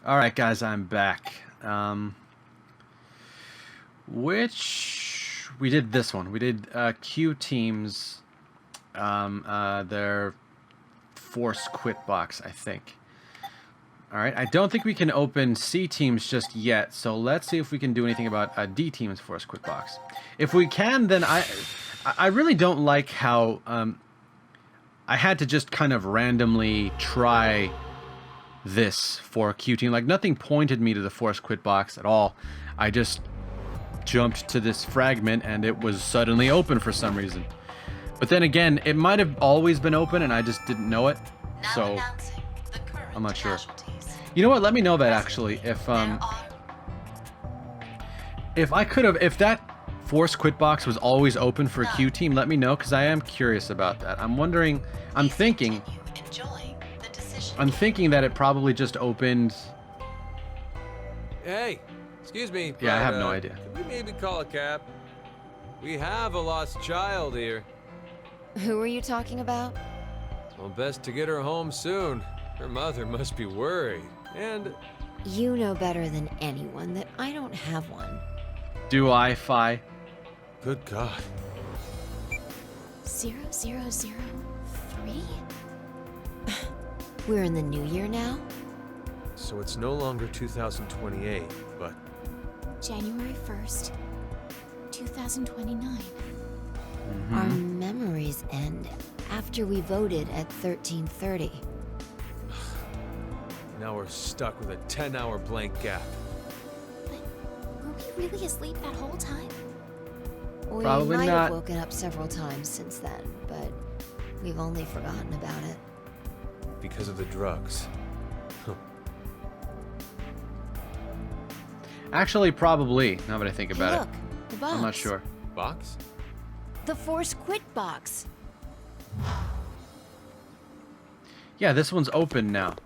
All right, guys, I'm back. We did this one. We did Q teams, their force quit box, I think. All right, I don't think we can open C teams just yet, so let's see if we can do anything about D teams force quit box. If we can, then I really don't like how I had to just kind of randomly try this for a Q team. Like, nothing pointed me to the force quit box at all. I just jumped to this fragment and it was suddenly open for some reason. But then again, it might have always been open and I just didn't know it. So I'm not sure. You know what? Let me know that actually. If if that force quit box was always open for a Q team, let me know, because I am curious about that. I'm wondering, I'm thinking that it probably just opened. Hey, excuse me. Yeah, I have no idea. Could we maybe call a cab? We have a lost child here. Who are you talking about? Well, best to get her home soon. Her mother must be worried. And You know better than anyone that I don't have one. Do I, Fi? good God. 0003? We're in the new year now? So it's no longer 2028, but January 1st, 2029. Our memories end after we voted at 1330. now we're stuck with a 10-hour blank gap. But were we really asleep that whole time? We Probably might not. have woken up several times since then, but we've only forgotten about it. Because of the drugs. Actually, probably, now that I think Hey, about look, the it. box. I'm not sure. Box? The force quit box. Yeah, this one's open now.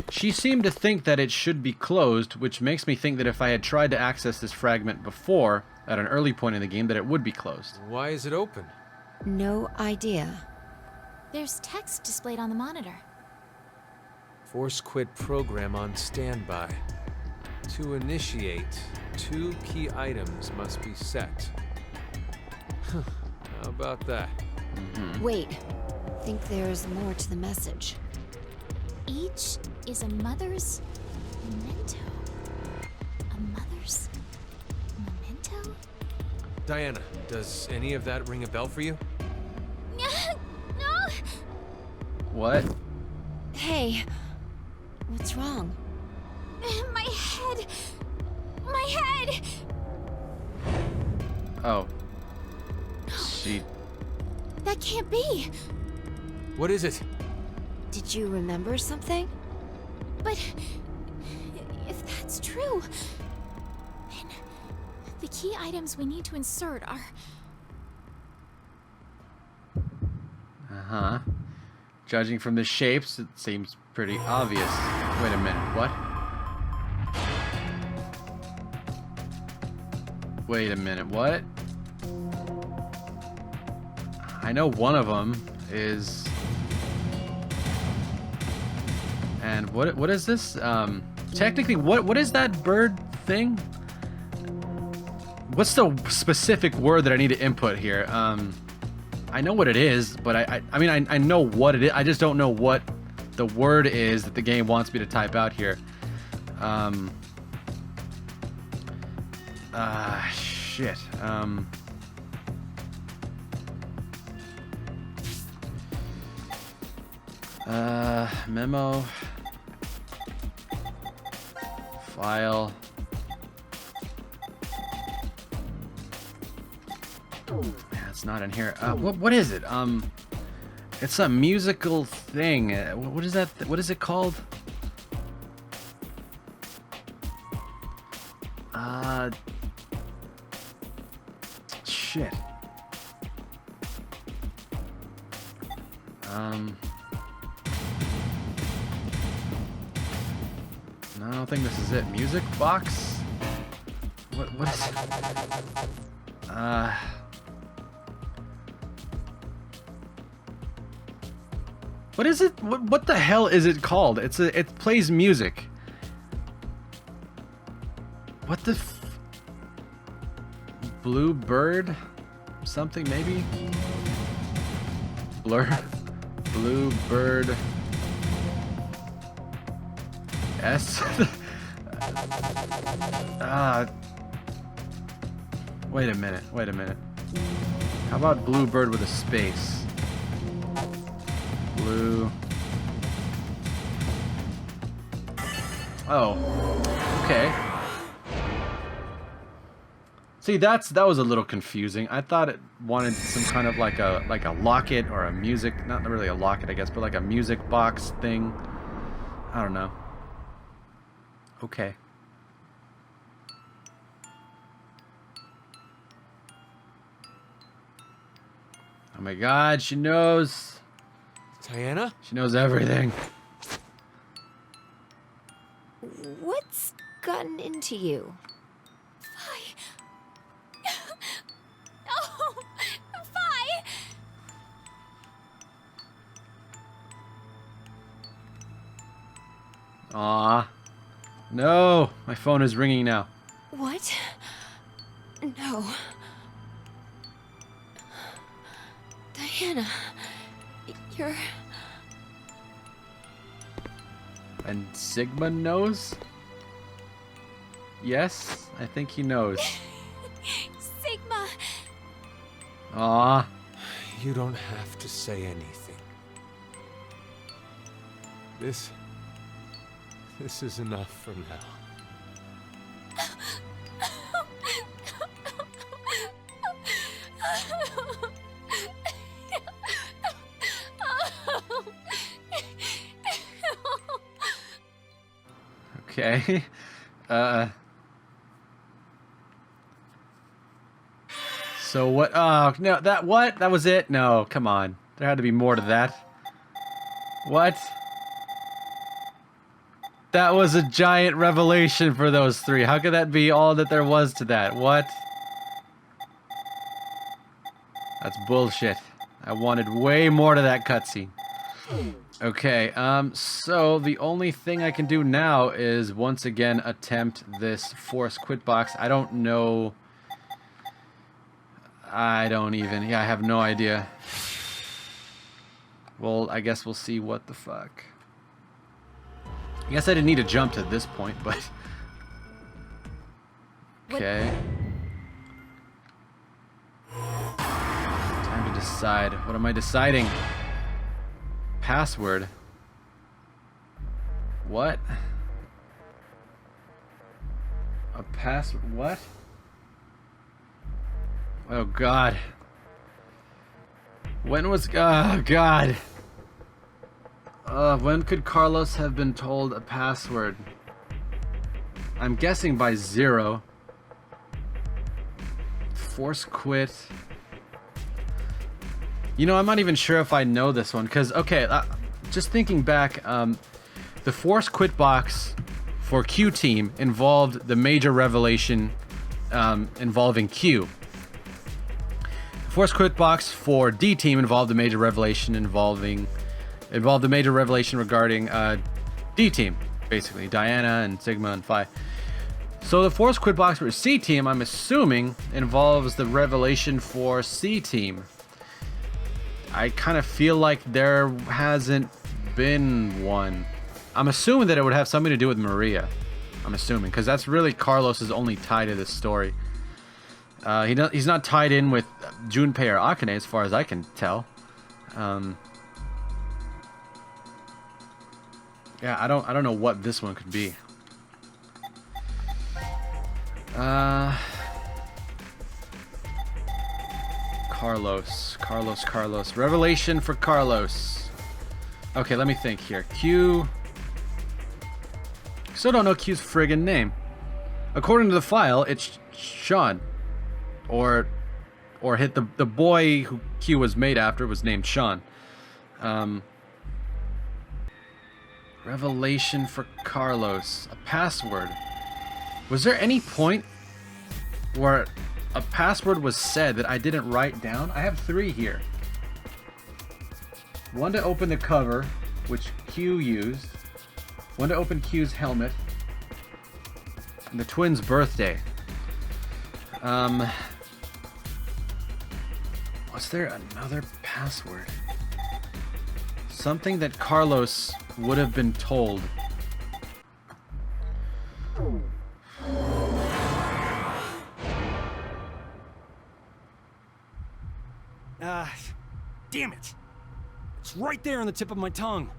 She seemed to think that it should be closed, which makes me think that if I had tried to access this fragment before, at an early point in the game, that it would be closed. Why is it open? No idea. There's text displayed on the monitor. Force quit program on standby. To initiate, 2 key items must be set. How about that? Wait, think there's more to the message. Each is a mother's memento. A mother's memento? Diana, does any of that ring a bell for you? No! What? Hey, what's wrong? My head! My head! Oh. She... That can't be! What is it? Did you remember something? But if that's true, then the key items we need to insert are... Uh-huh. Judging from the shapes, it seems pretty obvious. Wait a minute, what? Wait a minute, what? I know one of them is... And what is this? Technically, what is that bird thing? What's the specific word that I need to input here? I know what it is, but I mean, I know what it is. I just don't know what the word is that the game wants me to type out here. Shit. Memo. File. Yeah, it's not in here. What is it? It's a musical thing. What is that? What is it called? Shit. No, I don't think this is it. Music box? What is it? What is it? What the hell is it called? It plays music. What the blue bird? Something maybe? Blur? Blue bird S? Wait a minute, wait a minute. How about blue bird with a space? Blue. Oh, okay. See, that was a little confusing. I thought it wanted some kind of like a locket or a music, not really a locket, I guess, but like a music box thing. I don't know. Okay. Oh my God, she knows. Diana? She knows everything. What's gotten into you? Oh, Fi! Aw. No, my phone is ringing now. What? No. Diana, you're... And Sigma knows? Yes, I think he knows. Sigma! Aw. You don't have to say anything. This is enough for now. Okay. So what? Oh, no, what? That was it? No, come on. There had to be more to that. What? That was a giant revelation for those three. How could that be all that there was to that? What? That's bullshit. I wanted way more to that cutscene. Okay, so the only thing I can do now is once again attempt this force quit box. I don't know. I have no idea. Well, I guess we'll see what the fuck. I guess I didn't need to jump to this point, but... Okay. Time to decide. What am I deciding? Password. What? A password? What? Oh God. When was... Oh God. When could Carlos have been told a password? I'm guessing by 0. Force quit. You know, I'm not even sure if I know this one, because, okay, just thinking back, the force quit box for Q team involved the major revelation involving Q. The force quit box for D team involved the major revelation regarding D team, basically, Diana and Sigma and Phi. So the force quit box for C team, I'm assuming, involves the revelation for C team. I kind of feel like there hasn't been one. I'm assuming that it would have something to do with Maria. I'm assuming, because that's really Carlos's only tie to this story. He's not tied in with Junpei or Akane, as far as I can tell. Yeah, I don't know what this one could be. Carlos. Revelation for Carlos. Okay, let me think here. Q. Still don't know Q's friggin' name. According to the file, it's Sean. Or hit the boy who Q was made after was named Sean. Revelation for Carlos. A password. Was there any point where a password was said that I didn't write down? I have 3 here. One to open the cover, which Q used. One to open Q's helmet. The twins' birthday. Was there another password? Something that Carlos would have been told. Damn it! It's right there on the tip of my tongue.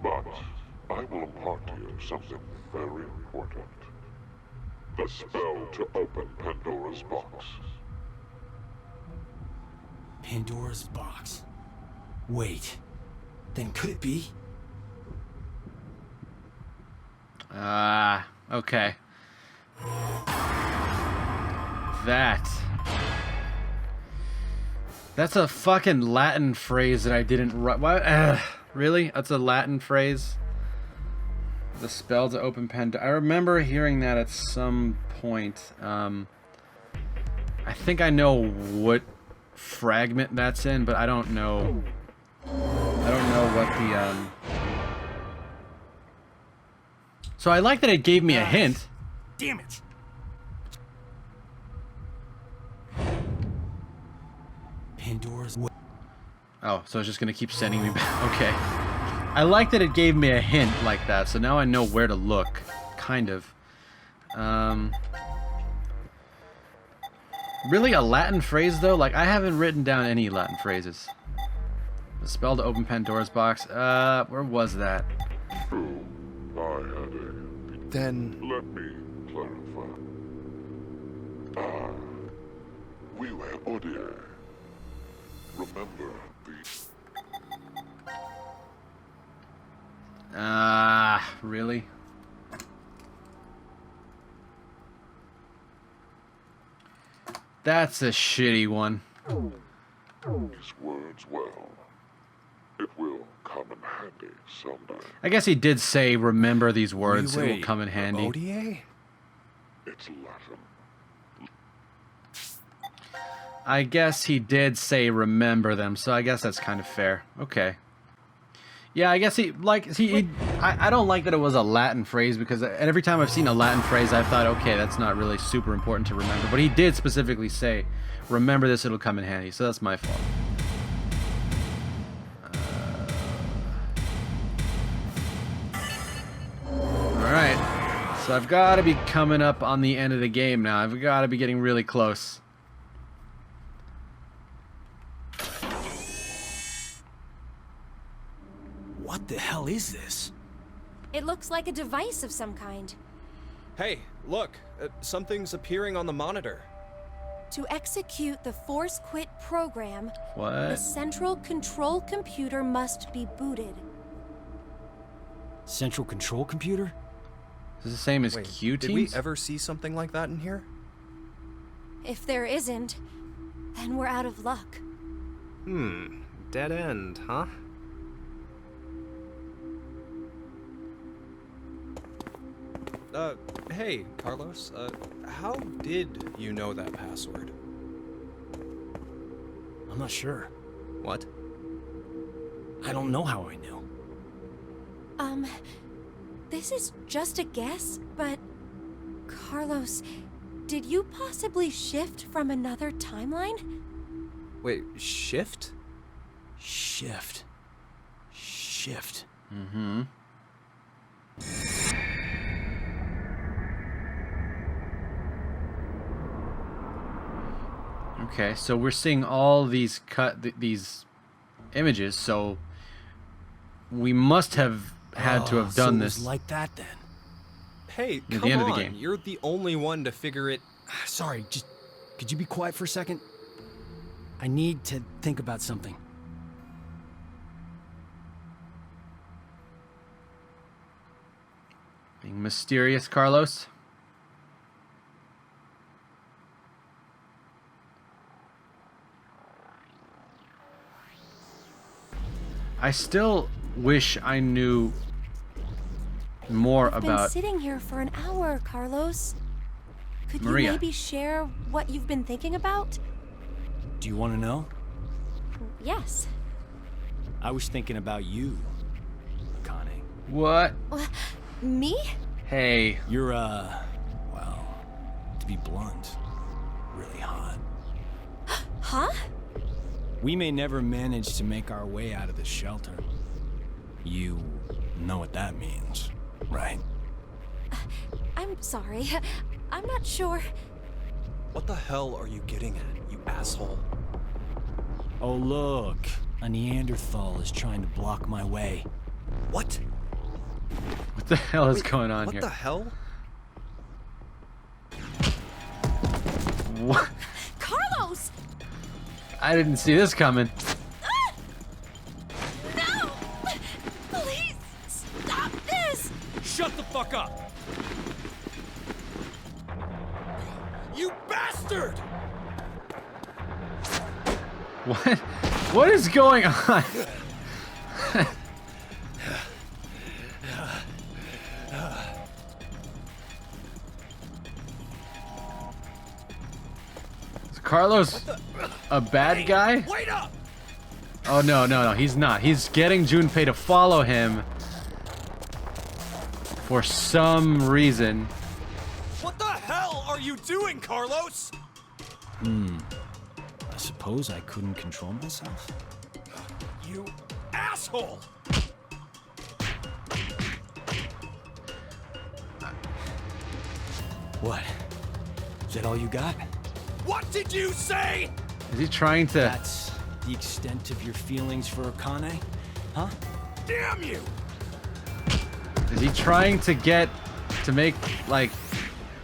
But I will impart to you something very important. The spell to open Pandora's box. Pandora's box. Wait. Then could it be? Okay. That's a fucking Latin phrase that I didn't write. What? Really? That's a Latin phrase? The spell to open Pandora. I remember hearing that at some point. I think I know what fragment that's in, but I don't know. I don't know what the So I like that it gave me a hint. Damn it! Pandora's. Oh, so it's just gonna keep sending me back. Okay. I like that it gave me a hint like that, so now I know where to look. Kind of. Really, a Latin phrase though? Like, I haven't written down any Latin phrases. The spell to open Pandora's box. Where was that? True, I had a... Then... Let me clarify. We were Odier. Remember the... Really? That's a shitty one. These words well. It will come in handy someday. I guess he did say, remember these words, it will Wait, come in handy. Odier? It's Latin. I guess he did say remember them, so I guess that's kind of fair. Okay. Yeah, I guess I don't like that it was a Latin phrase, because every time I've seen a Latin phrase, I've thought, okay, that's not really super important to remember. But he did specifically say, remember this, it'll come in handy, so that's my fault. Alright, so I've got to be coming up on the end of the game now. I've got to be getting really close. What the hell is this? It looks like a device of some kind. Hey, look, something's appearing on the monitor. To execute the Force Quit program, the What? central control computer must be booted. Central control computer? Is this the same as Wait, Q did we teams? ever see something like that in here? If there isn't, then we're out of luck. Dead end, huh? Hey, Carlos, how did you know that password? I'm not sure. What? I don't know how I knew. This is just a guess, but... Carlos, did you possibly shift from another timeline? Wait, shift? Shift. Shift. Mm-hmm. Okay, so we're seeing all these these images, so we must have had to have so done it was this. like that then. Hey, Near come the end of on, the game. you're the only one to figure it... Sorry, just could you be quiet for a second? I need to think about something. Being mysterious, Carlos. I still wish I knew more I've been about sitting here for an hour, Carlos. Could Maria. you maybe share what you've been thinking about? Do you want to know? Yes. I was thinking about you, Akane. What? Me? Hey. You're, well, to be blunt, really hot. Huh? We may never manage to make our way out of the shelter. You know what that means, right? I'm sorry. I'm not sure. What the hell are you getting at, you asshole? Oh, look. A Neanderthal is trying to block my way. What? What the hell is going on what here? What the hell? What? Carlos! I didn't see this coming. No! Please, stop this! Shut the fuck up! You bastard! What? What is going on? Is Carlos a bad guy? Wait up! Oh no, no, no, he's not. He's getting Junpei to follow him for some reason. What the hell are you doing, Carlos? I suppose I couldn't control myself. You asshole! What? Is that all you got? What did you say? Is he trying to... That's the extent of your feelings for Akane? Huh? Damn you! Is he trying to get... to make, like...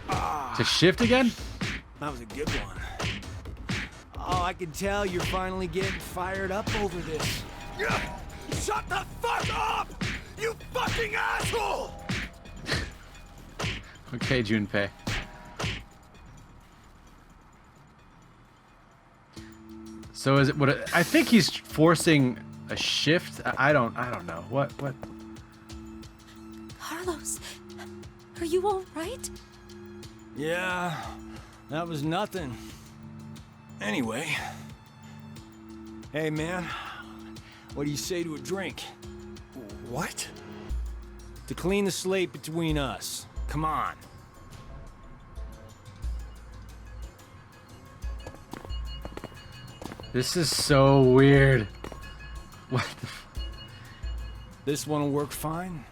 to shift again? That was a good one. Oh, I can tell you're finally getting fired up over this. Shut the fuck up! You fucking asshole! Okay, Junpei. So is it what? I think he's forcing a shift. I don't know. What? Carlos, are you all right? Yeah, that was nothing. Anyway. Hey, man. What do you say to a drink? What? To clean the slate between us. Come on. This is so weird. What the This one'll work fine.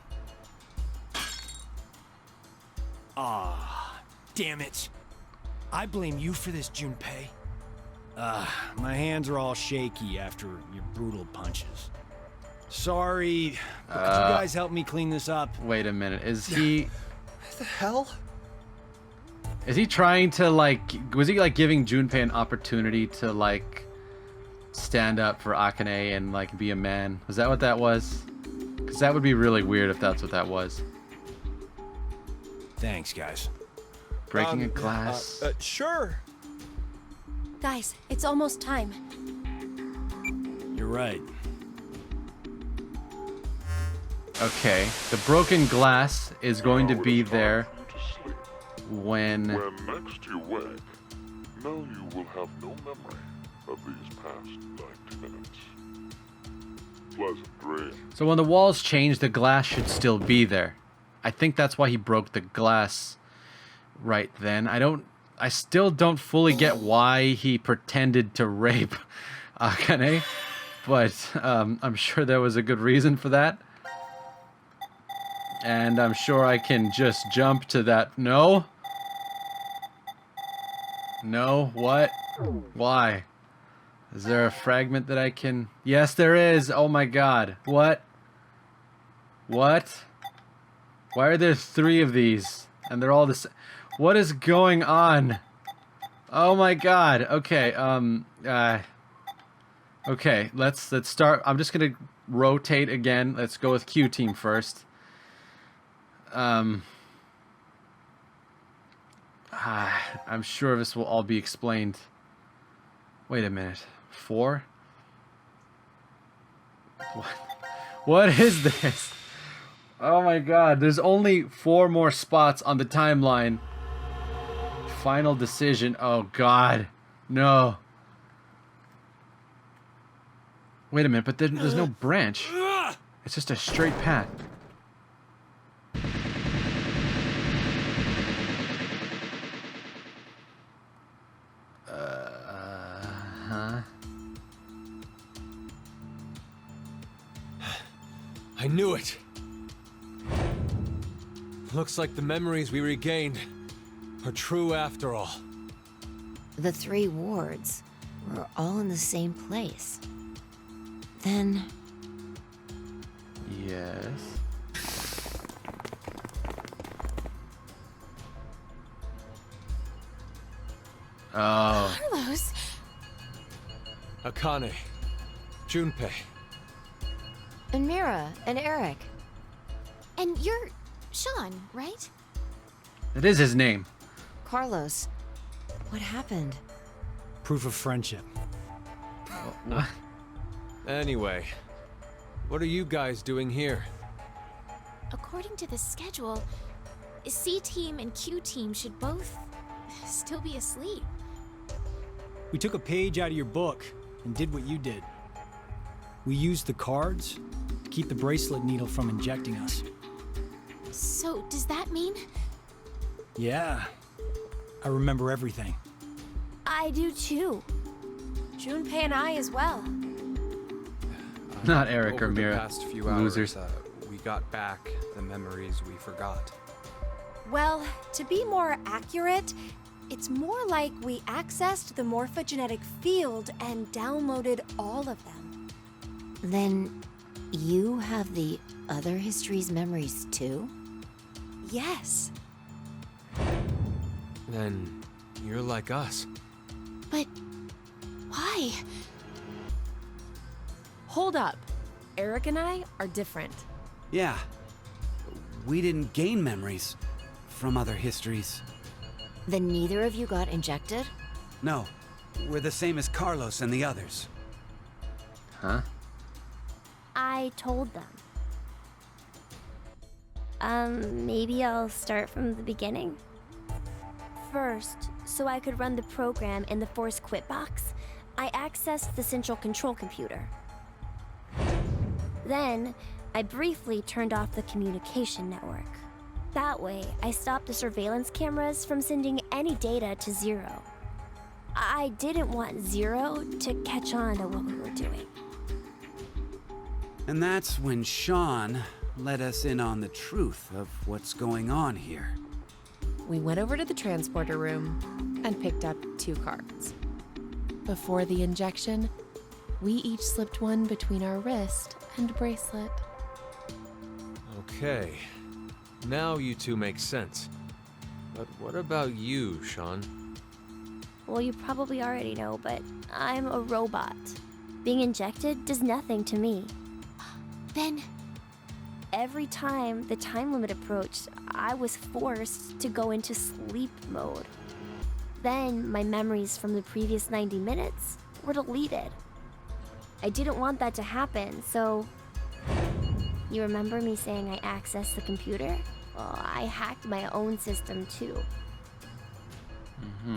Ah, damn it. I blame you for this, Junpei. My hands are all shaky after your brutal punches. Sorry, but could you guys help me clean this up? Wait a minute. Is he... What the hell? Is he trying to, like... Was he, like, giving Junpei an opportunity to, like... stand up for Akane and, like, be a man? Was that what that was? Because that would be really weird if that's what that was. Thanks, guys. Breaking a glass. Sure. Guys, it's almost time. You're right. Okay. The broken glass is going to be there when... When next you wake, know you will have no memory of these past 90 minutes. Pleasant dreams. So when the walls change, the glass should still be there. I think that's why he broke the glass right then. I still don't fully get why he pretended to rape Akane, but I'm sure there was a good reason for that. And I'm sure I can just jump to that. No? No? What? Why? Is there a fragment that I can... Yes, there is! Oh my god. What? What? Why are there 3 of these? And they're all the same. What is going on? Oh my god. Okay, okay, let's start. I'm just gonna rotate again. Let's go with Q team first. I'm sure this will all be explained. Wait a minute. 4? What is this? Oh my god, there's only 4 more spots on the timeline. Final decision. Oh god. No. Wait a minute, but there's no branch. It's just a straight path. I knew it! Looks like the memories we regained are true after all. The 3 wards were all in the same place. Then... Yes. Oh. Carlos! Akane. Junpei. And Mira and Eric. And you're Sean, right? It is his name. Carlos. What happened? Proof of friendship. Anyway, what are you guys doing here? According to the schedule, C team and Q team should both still be asleep. We took a page out of your book and did what you did. We used the cards to keep the bracelet needle from injecting us. So, does that mean? Yeah. I remember everything. I do too. Junpei and I as well. Not Eric or Over the Mira. past few Losers. hours, we got back the memories we forgot. Well, to be more accurate, it's more like we accessed the morphogenetic field and downloaded all of them. Then you have the other history's memories too? Yes. Then you're like us. But why? Hold up. Eric and I are different. Yeah. We didn't gain memories from other histories. Then neither of you got injected? No. We're the same as Carlos and the others. Huh? I told them. Maybe I'll start from the beginning. First, so I could run the program in the Force Quit box, I accessed the central control computer. Then, I briefly turned off the communication network. That way, I stopped the surveillance cameras from sending any data to Zero. I didn't want Zero to catch on to what we were doing. And that's when Sean let us in on the truth of what's going on here. We went over to the transporter room and picked up 2 cards. Before the injection, we each slipped one between our wrist and bracelet. Okay. Now you two make sense. But what about you, Sean? Well, you probably already know, but I'm a robot. Being injected does nothing to me. Then Every time the time limit approached, I was forced to go into sleep mode. Then my memories from the previous 90 minutes were deleted. I didn't want that to happen, so... You remember me saying I accessed the computer? Well, I hacked my own system too.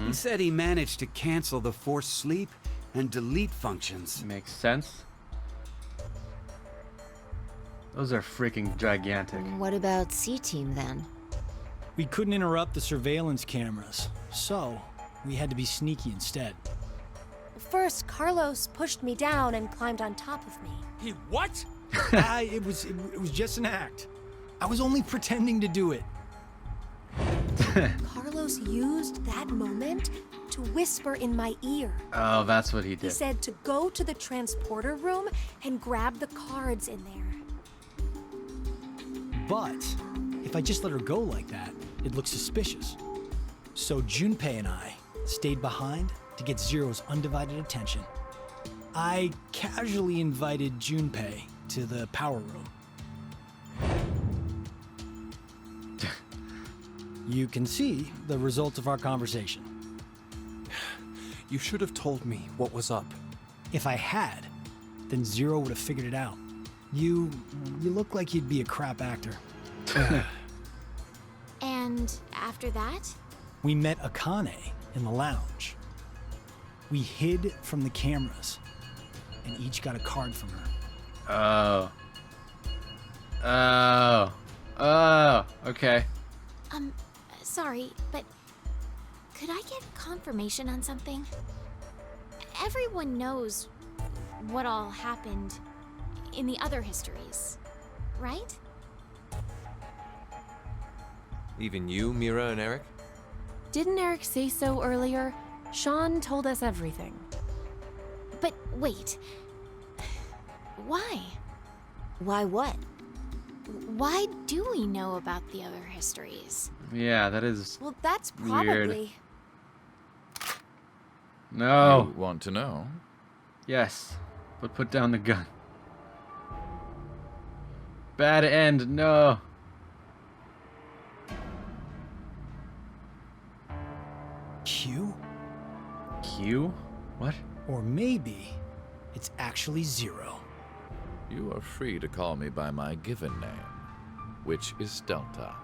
He said he managed to cancel the forced sleep and delete functions. Makes sense. Those are freaking gigantic. What about C-Team then? We couldn't interrupt the surveillance cameras, so we had to be sneaky instead. First, Carlos pushed me down and climbed on top of me. He what? It was just an act. I was only pretending to do it. Carlos used that moment to whisper in my ear. Oh, that's what he He did. said to go to the transporter room and grab the cards in there. But if I just let her go like that, it looks suspicious. So Junpei and I stayed behind to get Zero's undivided attention. I casually invited Junpei to the power room. You can see the results of our conversation. You should have told me what was up. If I had, then Zero would have figured it out. You look like you'd be a crap actor. And after that? We met Akane in the lounge. We hid from the cameras and each got a card from her. Oh, okay. Sorry, but could I get confirmation on something? Everyone knows what all happened in the other histories. right? Even you, Mira and Eric? Didn't Eric say so earlier? Sean told us everything. But wait. Why? Why what? Why do we know about the other histories? Yeah, that is Well, that's weird. probably. No. You want to know? Yes, but put down the gun. Bad end, no. Q? Q? What? Or maybe it's actually 0. You are free to call me by my given name, which is Delta.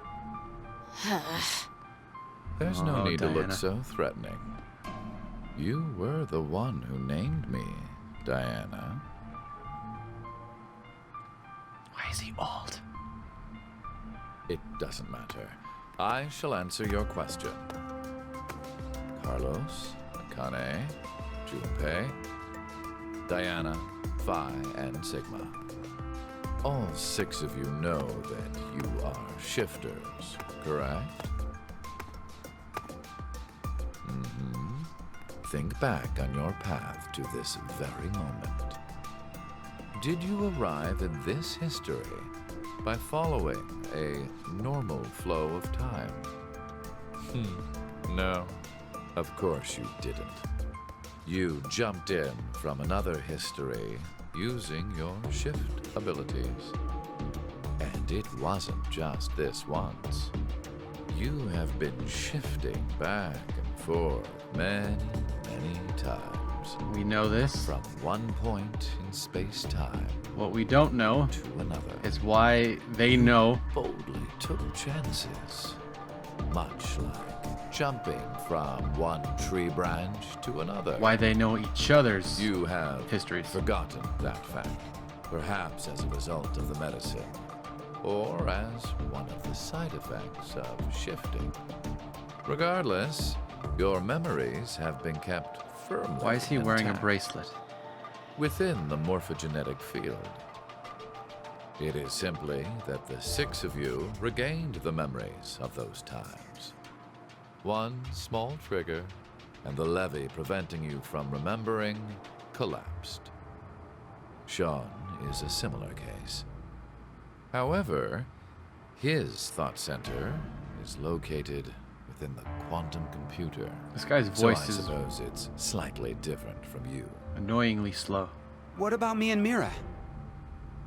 There's no Oh, need to look Diana. so threatening. You were the one who named me, Diana. Why is he old? It doesn't matter. I shall answer your question. Carlos, Kane, Junpei, Diana, Phi, and Sigma. All 6 of you know that you are shifters, correct? Think back on your path to this very moment. Did you arrive in this history by following a normal flow of time? No, of course you didn't. You jumped in from another history using your shift abilities. And it wasn't just this once. You have been shifting back and forth many times. We know this. From one point in space-time What we don't know to another. is why they know. Boldly took chances. Much like jumping from one tree branch to another. Why they know each other's You have histories. forgotten that fact. Perhaps as a result of the medicine, or as one of the side effects of shifting. Regardless, your memories have been kept firmly Why is he wearing a intact bracelet? within the morphogenetic field. It is simply that the 6 of you regained the memories of those times. One small trigger, and the levee preventing you from remembering collapsed. Sean is a similar case. However, his thought center is located within the quantum computer. This guy's So I voice is suppose it's slightly different from you. annoyingly slow. What about me and Mira?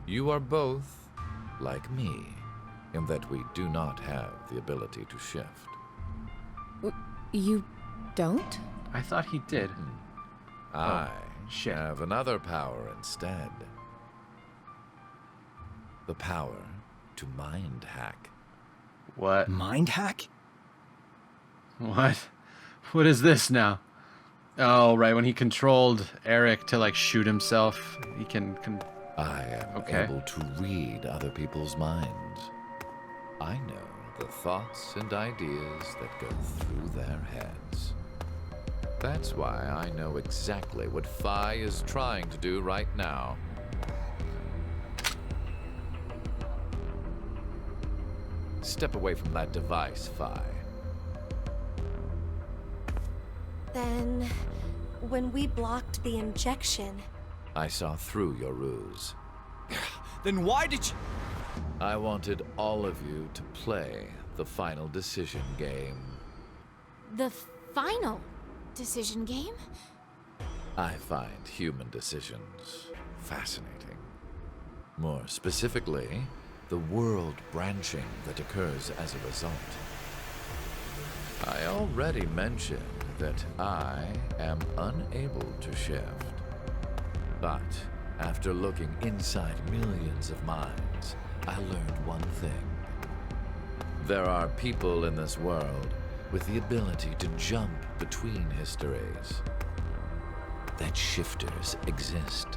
You are both like me, in that we do not have the ability to shift. You don't? I thought he did. I shit. have another power instead. The power to mind hack. What? Mind hack? What? What is this now? Oh, right, when he controlled Eric to, like, shoot himself, he can I am Okay. able to read other people's minds. I know the thoughts and ideas that go through their heads. That's why I know exactly what Phi is trying to do right now. Step away from that device, Phi. Then, when we blocked the injection, I saw through your ruse. Then why did you... I wanted all of you to play the final decision game. The final decision game? I find human decisions fascinating. More specifically, the world branching that occurs as a result. I already mentioned that I am unable to shift. But after looking inside millions of minds, I learned one thing. There are people in this world with the ability to jump between histories. That shifters exist.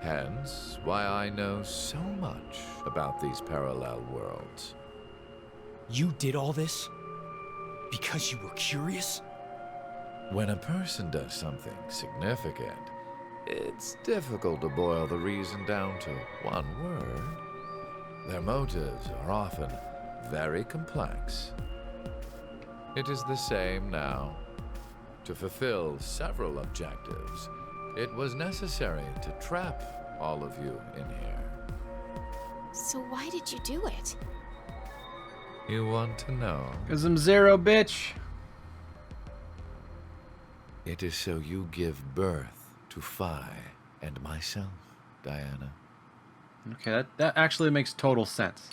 Hence, why I know so much about these parallel worlds. You did all this? Because you were curious? When a person does something significant, It's difficult to boil the reason down to one word. Their motives are often very complex. It is the same now. To fulfill several objectives, it was necessary to trap all of you in here. So why did you do it? You want to know? 'Cause I'm Zero, bitch. It is so you give birth to Phi and myself, Diana. Okay, that actually makes total sense.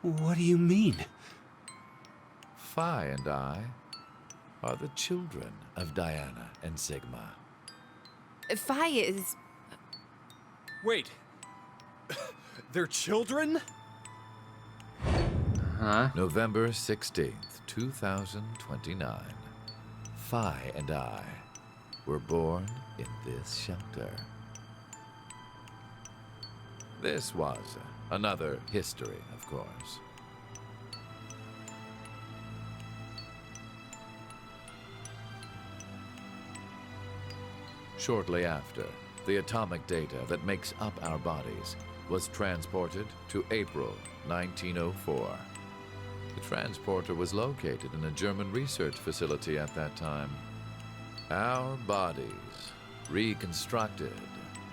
What do you mean? Phi and I are the children of Diana and Sigma. Phi is... Wait. They're children? Huh? November 16th, 2029. Phi and I were born in this shelter. This was another history, of course. Shortly after, the atomic data that makes up our bodies was transported to April 1904. The transporter was located in a German research facility at that time. Our bodies reconstructed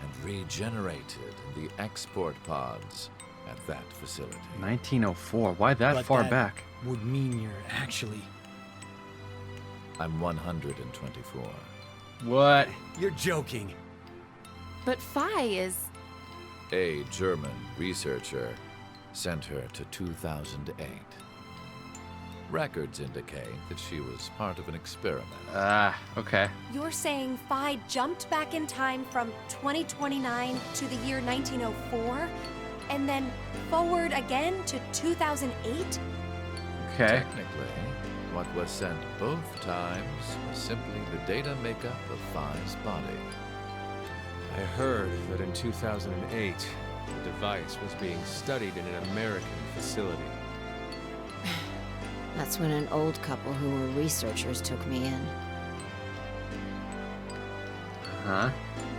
and regenerated in the export pods at that facility. 1904. Why that But far that back? would mean you're actually... I'm 124. What? You're joking. But Phi is... A German researcher sent her to 2008. Records indicate that she was part of an experiment. Ah, okay. You're saying Phi jumped back in time from 2029 to the year 1904? And then forward again to 2008? Okay. Technically, what was sent both times was simply the data makeup of Phi's body. I heard that in 2008, the device was being studied in an American facility. That's when an old couple who were researchers took me in. Huh?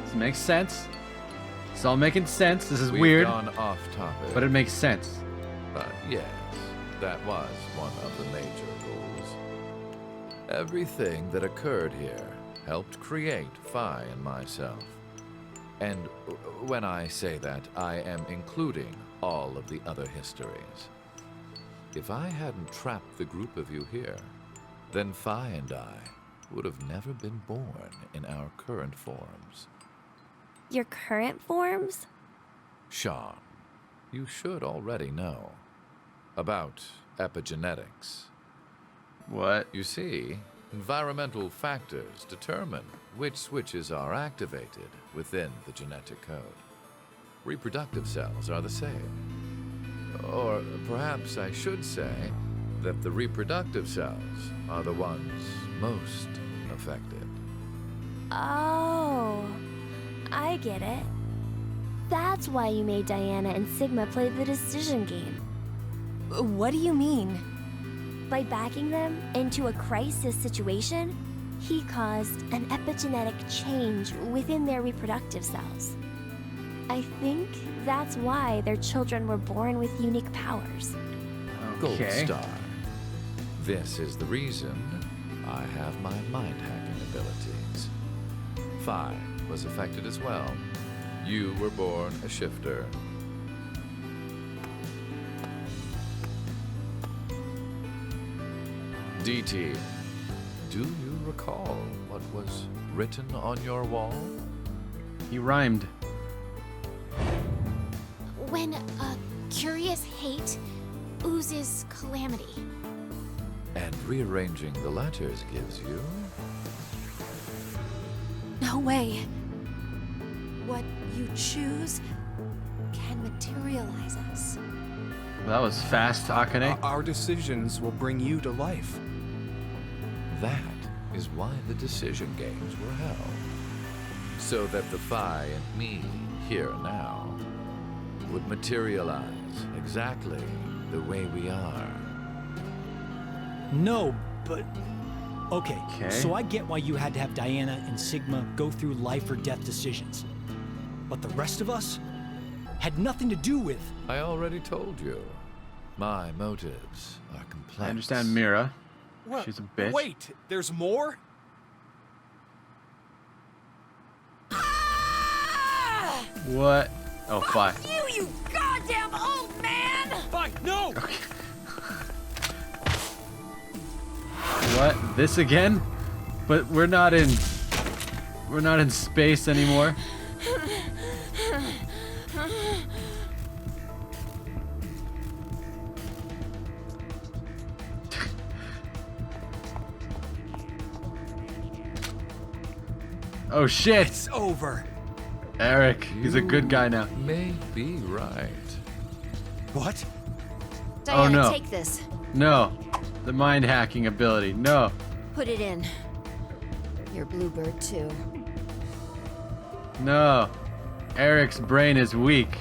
This makes sense. It's all making sense. This is We've weird, gone off topic. but it makes sense. But yes, that was one of the major rules. Everything that occurred here helped create Phi and myself. And when I say that, I am including all of the other histories. If I hadn't trapped the group of you here, then Phi and I would have never been born in our current forms. Your current forms? Sean, you should already know about epigenetics. What? You see, environmental factors determine which switches are activated within the genetic code. Reproductive cells are the same. Or perhaps I should say that the reproductive cells are the ones most affected. Oh, I get it. That's why you made Diana and Sigma play the decision game. What do you mean? By backing them into a crisis situation, he caused an epigenetic change within their reproductive cells. I think that's why their children were born with unique powers. Gold Okay. Star. This is the reason I have my mind-hacking abilities. Phi was affected as well. You were born a shifter. DT, do you recall what was written on your wall? He rhymed. When a curious hate oozes calamity. And rearranging the letters gives you... No way. What you choose can materialize us. That was fast, Akane. Our decisions will bring you to life. That is why the decision games were held. So that the Phi and me here now would materialize exactly the way we are. No, but Okay, so I get why you had to have Diana and Sigma go through life or death decisions. But the rest of us had nothing to do with... I already told you. My motives are complex. I understand Mira. What? She's a bitch. Wait, there's more? What? Oh, fuck. You goddamn old man! Fine, no! Okay. What? This again? But we're not in space anymore. Oh shit! It's over. Eric, he's a good guy now. May be right. What? Diana, Oh no. take this. No. The mind hacking ability. No. Put it in. Your bluebird, too. No. Eric's brain is weak.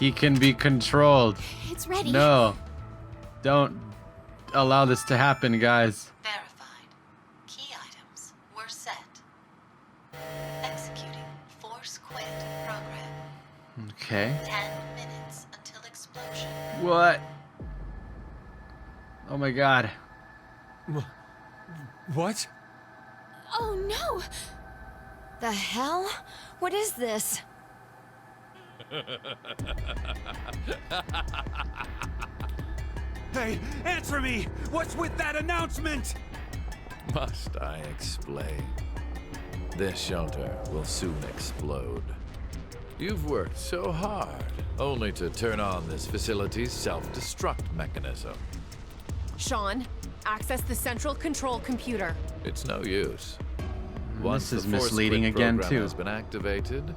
He can be controlled. It's ready. No. Don't allow this to happen, guys. Verified. Key items were set. Executing force quit program. Okay. 10 minutes until explosion. What? Oh my god. What? Oh no! The hell? What is this? Hey, answer me! What's with that announcement? Must I explain? This shelter will soon explode. You've worked so hard, only to turn on this facility's self-destruct mechanism. Sean, access the central control computer. It's no use. Once This is the force misleading quit again, program too. has been activated,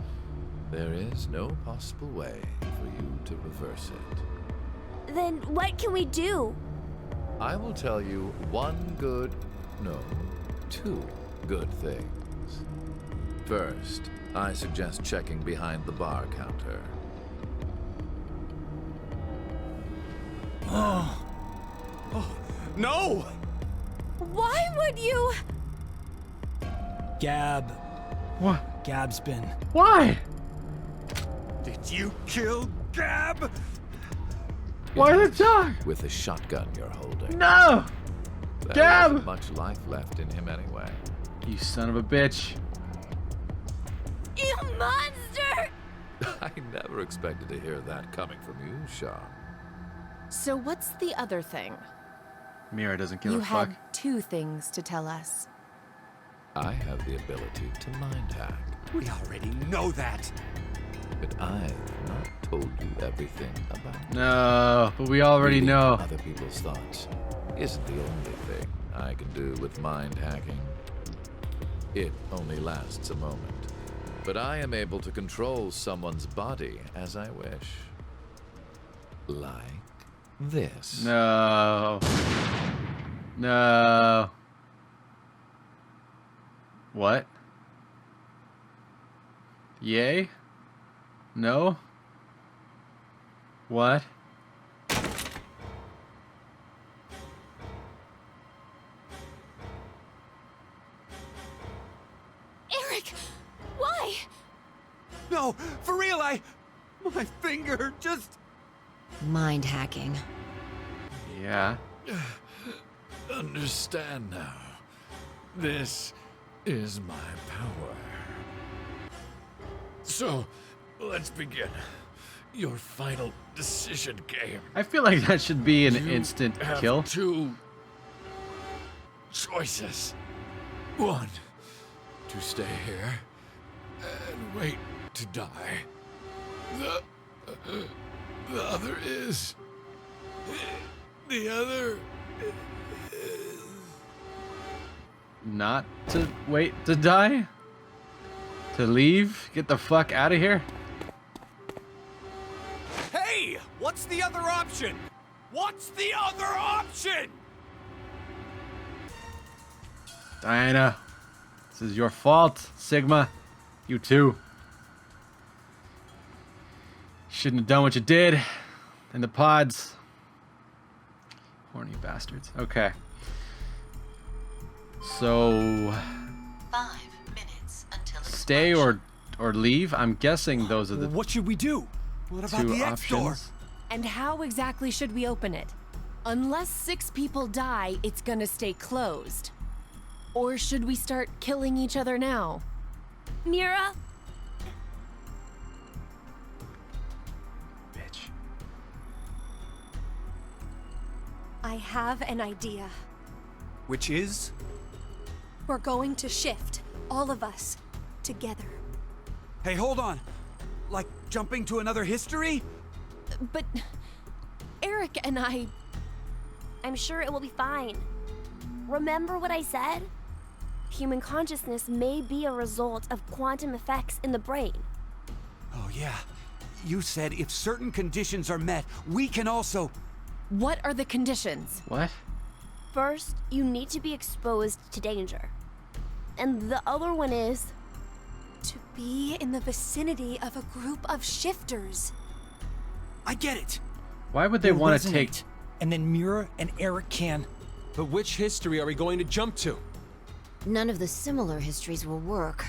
there is no possible way for you to reverse it. Then what can we do? I will tell you two good things. First, I suggest checking behind the bar counter. No! Why would you? Gab. What? Gab's been... Why? Did you kill Gab? Why the dog? With the shotgun you're holding. No! There Gab! wasn't much life left in him anyway. You son of a bitch. You monster! I never expected to hear that coming from you, Sean. So what's the other thing? Mira doesn't give You a fuck. had two things to tell us. I have the ability to mind hack, We already know that. but I've not told you everything about No, but we already Reading know. other people's thoughts isn't the only thing I can do with mind hacking. It only lasts a moment, but I am able to control someone's body as I wish. Like this. No. No. What? Yay? No? What? Eric! Why? No, for real, my finger just... Mind hacking. Yeah. Understand now. This is my power. So, let's begin. Your final decision game. I feel like that should be an You instant have kill. two choices. One, to stay here and wait to die. The other is... The other is... Not to wait to die? To leave? Get the fuck out of here? Hey! What's the other option? What's the other option? Diana, this is your fault. Sigma, you too. Shouldn't have done what you did in the pods. Horny bastards. Okay. So 5 minutes until stay or leave? I'm guessing those are the What should we do? What about two the X door? options. And how exactly should we open it? Unless 6 people die, it's gonna stay closed. Or should we start killing each other now? Mira? Bitch. I have an idea. Which is? We're going to shift, all of us, together. Hey, hold on. Like jumping to another history? But Eric and I'm sure it will be fine. Remember what I said? Human consciousness may be a result of quantum effects in the brain. Oh, yeah. You said if certain conditions are met, we can also... What are the conditions? What? First, you need to be exposed to danger. And the other one is... To be in the vicinity of a group of shifters. I get it. Why would they want to take... And then Mira and Eric can... But which history are we going to jump to? None of the similar histories will work.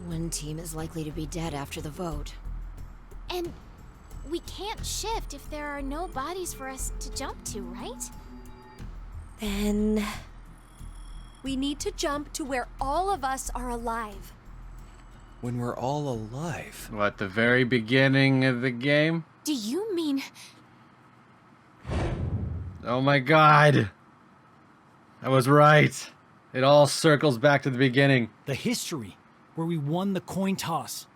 One team is likely to be dead after the vote. And we can't shift if there are no bodies for us to jump to, right? Then... we need to jump to where all of us are alive. When we're all alive. What, the very beginning of the game? Do you mean... Oh my god. I was right. It all circles back to the beginning. The history, where we won the coin toss.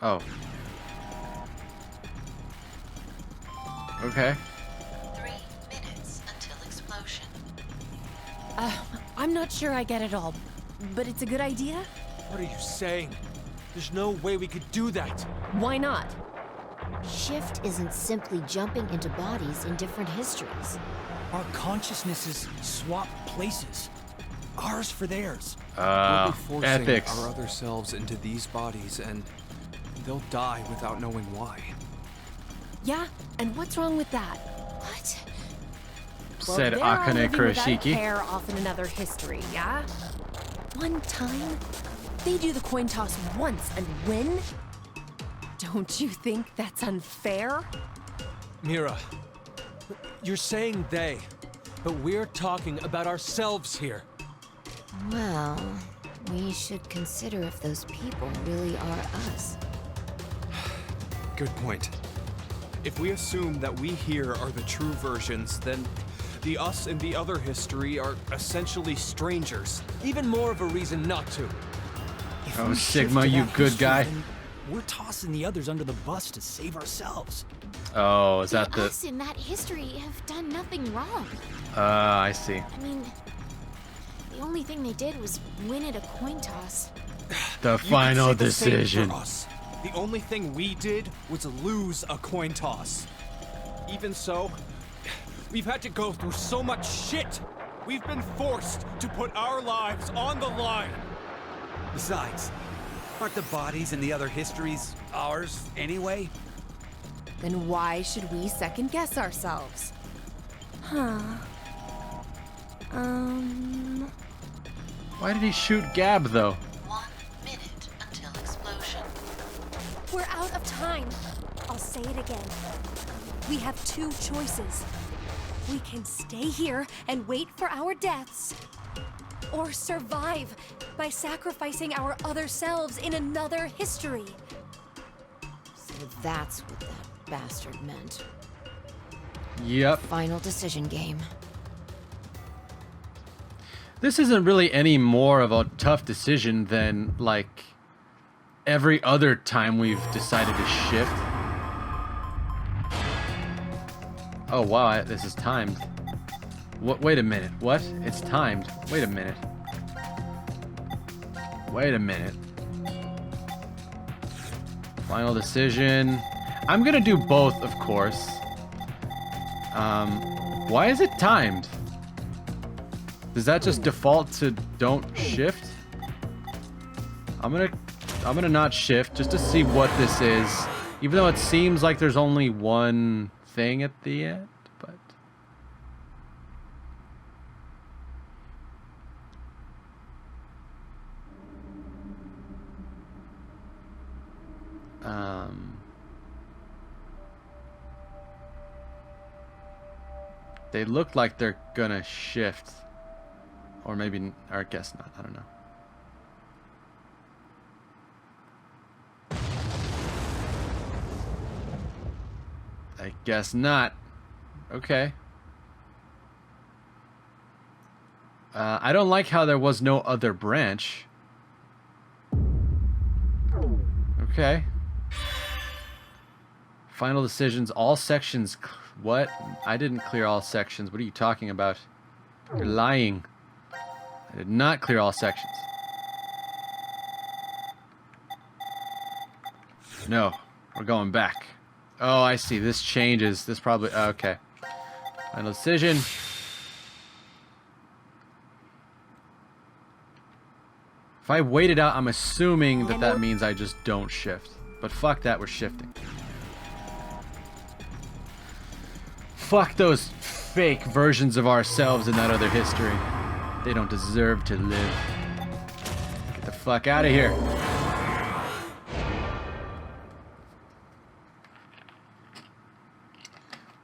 Oh. Okay. 3 minutes until explosion. I'm not sure I get it all, but it's a good idea? What are you saying? There's no way we could do that. Why not? Shift isn't simply jumping into bodies in different histories. Our consciousnesses swap places. Ours for theirs. We'll be forcing ethics. our other selves into these bodies, and they'll die without knowing why. Yeah, and what's wrong with that? What? Said they're all Akane living without a Kurashiki. care off in another history, yeah? One time, they do the coin toss once and win? Don't you think that's unfair? Mira, you're saying they, but we're talking about ourselves here. Well, we should consider if those people really are us. Good point. If we assume that we here are the true versions, then the us in the other history are essentially strangers. Even more of a reason not to. If Oh, we Sigma, shift to you that good history, guy. then we're tossing the others under the bus to save ourselves. Oh, is that the... Us in that history have done nothing wrong. I see. I mean, the only thing they did was win at a coin toss. The You could final say the same decision. for us. The only thing we did was lose a coin toss. Even so, we've had to go through so much shit. We've been forced to put our lives on the line. Besides, aren't the bodies in the other histories ours anyway? Then why should we second guess ourselves? Why did he shoot Gab, though? 1 minute until explosion. We're out of time. I'll say it again. We have two choices. We can stay here and wait for our deaths, or survive by sacrificing our other selves in another history. So that's what that bastard meant. Yep. Final decision game. This isn't really any more of a tough decision than, like, every other time we've decided to shift. Oh, wow, this is timed. What? Wait a minute. What? It's timed. Wait a minute. Wait a minute. Final decision. I'm gonna do both, of course. Why is it timed? Does that just default to don't shift? I'm gonna not shift just to see what this is. Even though it seems like there's only one thing at the end, but They look like they're gonna shift. Or maybe, or I guess not. I don't know. I guess not. Okay. I don't like how there was no other branch. Okay. Final decisions, all sections. What? I didn't clear all sections. What are you talking about? You're lying. I did not clear all sections. No, we're going back. Oh, I see. This changes. This probably... Okay. Final decision. If I wait it out, I'm assuming that that means I just don't shift. But fuck that, we're shifting. Fuck those fake versions of ourselves in that other history. They don't deserve to live. Get the fuck out of here.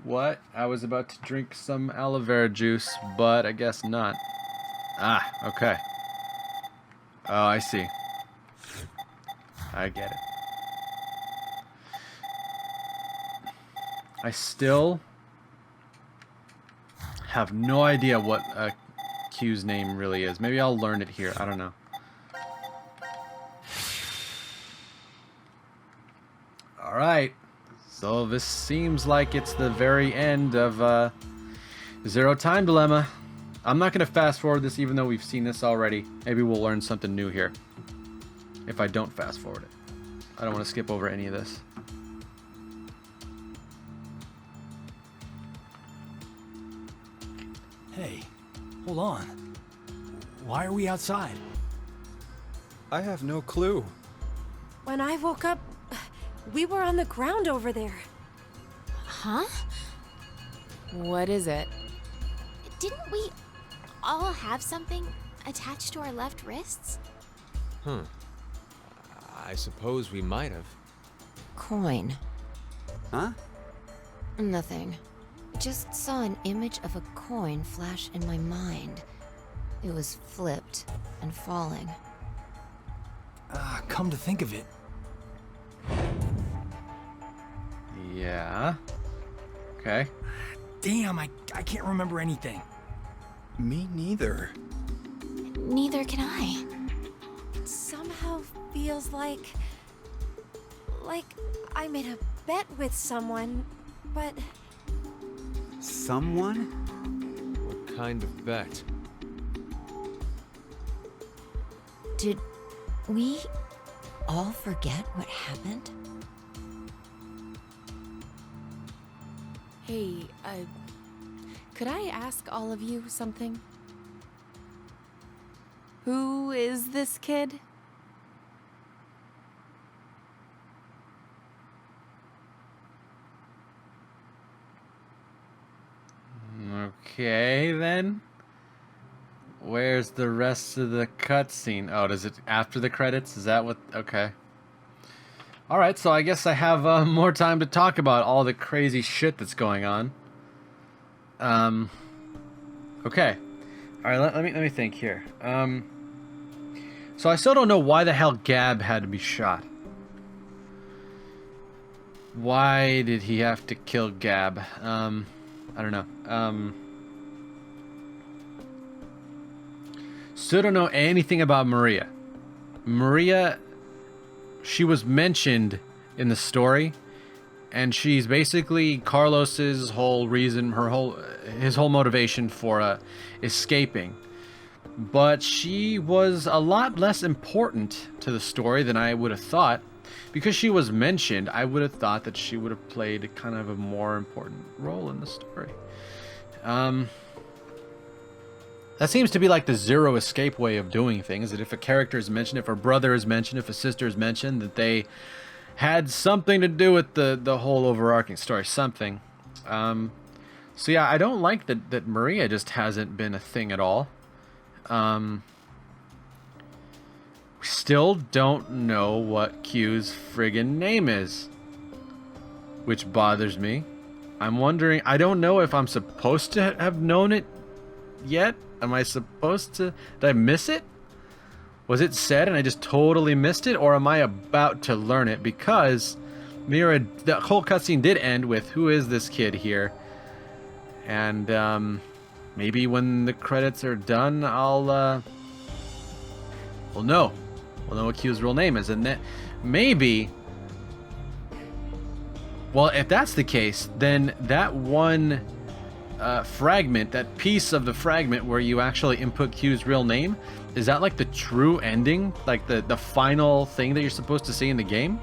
What? I was about to drink some aloe vera juice, but I guess not. Ah, okay. Oh, I see. I get it. I still have no idea what Q's name really is. Maybe I'll learn it here. I don't know. Alright. So this seems like it's the very end of Zero Time Dilemma. I'm not going to fast forward this even though we've seen this already. Maybe we'll learn something new here. If I don't fast forward it. I don't want to skip over any of this. Hey, hold on. Why are we outside? I have no clue. When I woke up, we were on the ground over there. Huh? What is it? Didn't we all have something attached to our left wrists? I suppose we might have. Coin. Huh? Nothing. Just saw an image of a coin flash in my mind. It was flipped and falling. Come to think of it. Yeah. Okay. Damn, I can't remember anything. Me neither. Neither can I. It somehow feels like I made a bet with someone, but... Someone? What kind of bet? Did we all forget what happened? Hey, could I ask all of you something? Who is this kid? Okay, then. Where's the rest of the cutscene? Oh, does it after the credits? Is that what? Okay. Alright, so I guess I have more time to talk about all the crazy shit that's going on. Okay. Alright, let me think here. So I still don't know why the hell Gab had to be shot. Why did he have to kill Gab? I don't know. Still don't know anything about Maria. Maria, she was mentioned in the story, and she's basically Carlos's whole reason, his whole motivation for escaping. But she was a lot less important to the story than I would have thought. Because she was mentioned, I would have thought that she would have played kind of a more important role in the story. That seems to be like the zero escape way of doing things, that if a character is mentioned, if a brother is mentioned, if a sister is mentioned, that they had something to do with the whole overarching story, something. So yeah, I don't like that Maria just hasn't been a thing at all. We still don't know what Q's friggin' name is, which bothers me. I'm wondering, I don't know if I'm supposed to have known it yet. Am I supposed to? Did I miss it? Was it said and I just totally missed it? Or am I about to learn it? Because Mira, the whole cutscene did end with, who is this kid here? And maybe when the credits are done, we'll know. We'll know what Q's real name is. And then maybe, well, if that's the case, then that one fragment, that piece of the fragment where you actually input Q's real name, is that like the true ending? Like the final thing that you're supposed to see in the game?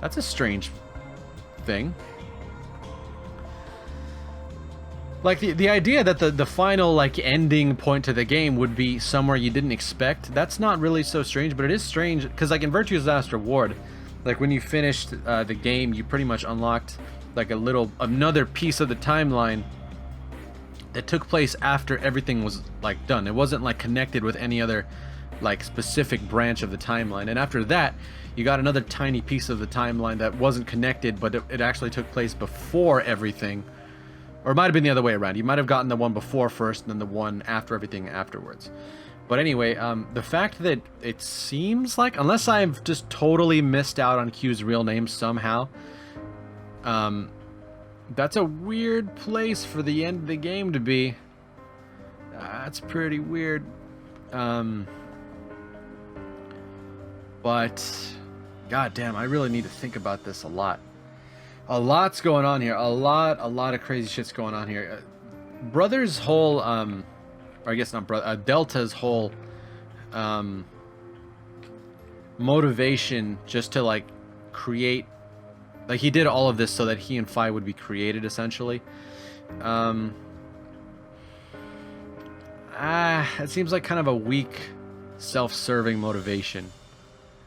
That's a strange thing. Like the idea that the final like ending point to the game would be somewhere you didn't expect, that's not really so strange, but it is strange because like in Virtue's Last Reward, like when you finished the game, you pretty much unlocked like another piece of the timeline that took place after everything was like done. It wasn't like connected with any other like specific branch of the timeline. And after that, you got another tiny piece of the timeline that wasn't connected, but it actually took place before everything. Or it might have been the other way around. You might have gotten the one before first and then the one after everything afterwards. But anyway, the fact that it seems like, unless I've just totally missed out on Q's real name somehow, that's a weird place for the end of the game to be. That's pretty weird. But goddamn, I really need to think about this a lot. A lot's going on here. A lot of crazy shit's going on here. Brother's whole, or I guess not brother, Delta's whole motivation just to like create, like he did all of this so that he and Phi would be created essentially. It seems like kind of a weak, self-serving motivation.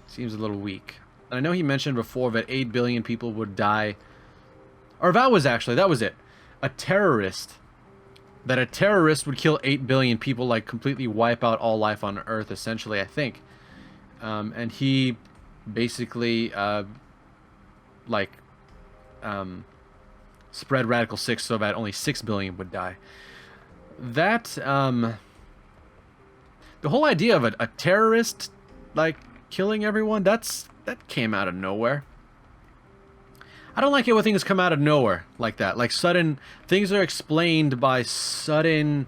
Seems a little weak. I know he mentioned before that 8 billion people would die. Or that was it. A terrorist would kill 8 billion people, like completely wipe out all life on Earth, essentially, I think. And he basically, spread Radical 6 so that only 6 billion would die. That, the whole idea of a terrorist, like, killing everyone, that came out of nowhere. I don't like it when things come out of nowhere like that. Like sudden things are explained by sudden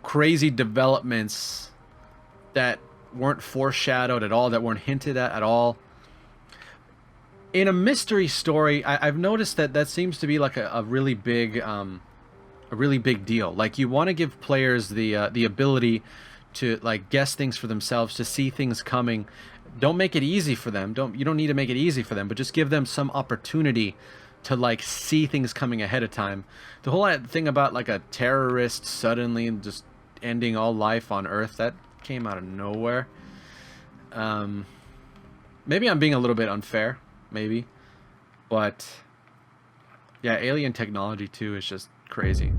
crazy developments that weren't foreshadowed at all, that weren't hinted at all. In a mystery story, I've noticed that seems to be like a really big deal. Like you want to give players the ability to like guess things for themselves, to see things coming. Don't make it easy for them. You don't need to make it easy for them, but just give them some opportunity to like see things coming ahead of time. The whole thing about like a terrorist suddenly just ending all life on Earth, that came out of nowhere. Maybe I'm being a little bit unfair, maybe, but yeah, alien technology too is just crazy.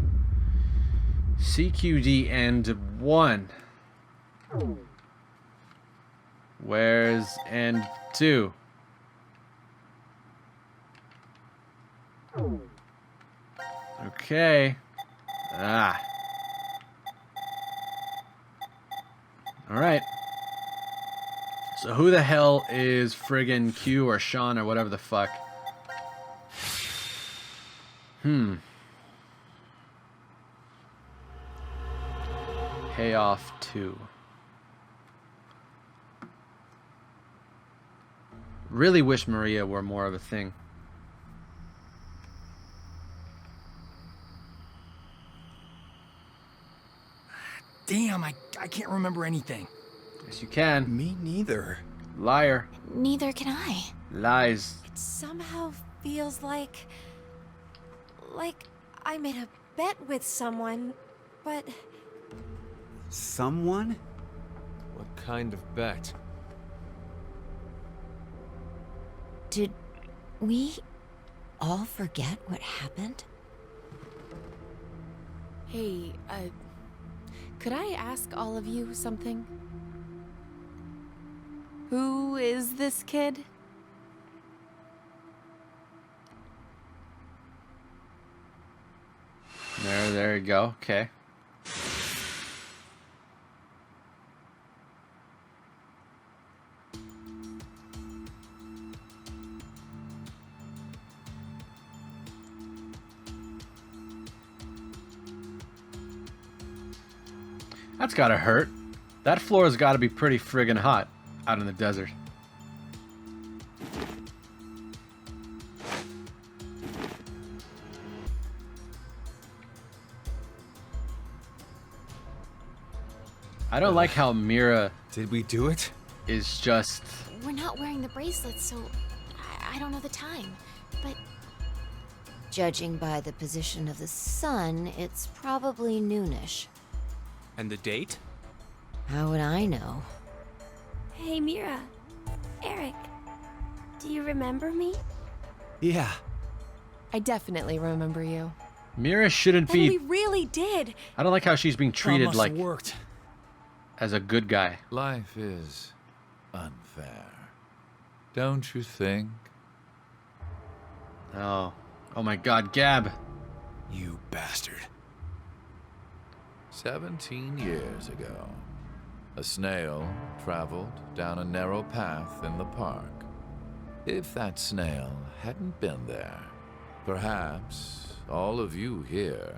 CQD-END 1. Where's end 2? Okay. Alright. So who the hell is friggin' Q or Sean or whatever the fuck? PAYOFF 2. Really wish Maria were more of a thing. Damn, I can't remember anything. Yes, you can. Me neither. Liar. Neither can I. Lies. It somehow feels like I made a bet with someone, but... Someone? What kind of bet? Did we all forget what happened? Hey, could I ask all of you something? Who is this kid? There you go. Okay. That's gotta hurt. That floor has gotta be pretty friggin' hot out in the desert. I don't like how Mira... Did we do it? ...is just... We're not wearing the bracelets, so I don't know the time. But Judging by the position of the sun, it's probably noonish. And the date? How would I know? Hey, Mira. Eric. Do you remember me? Yeah. I definitely remember you. Mira shouldn't And we be... really did. I don't like how she's being treated must like... have worked. as a good guy. Life is unfair. Don't you think? Oh. Oh my god, Gab. You bastard. 17 years ago, a snail traveled down a narrow path in the park. If that snail hadn't been there, perhaps all of you here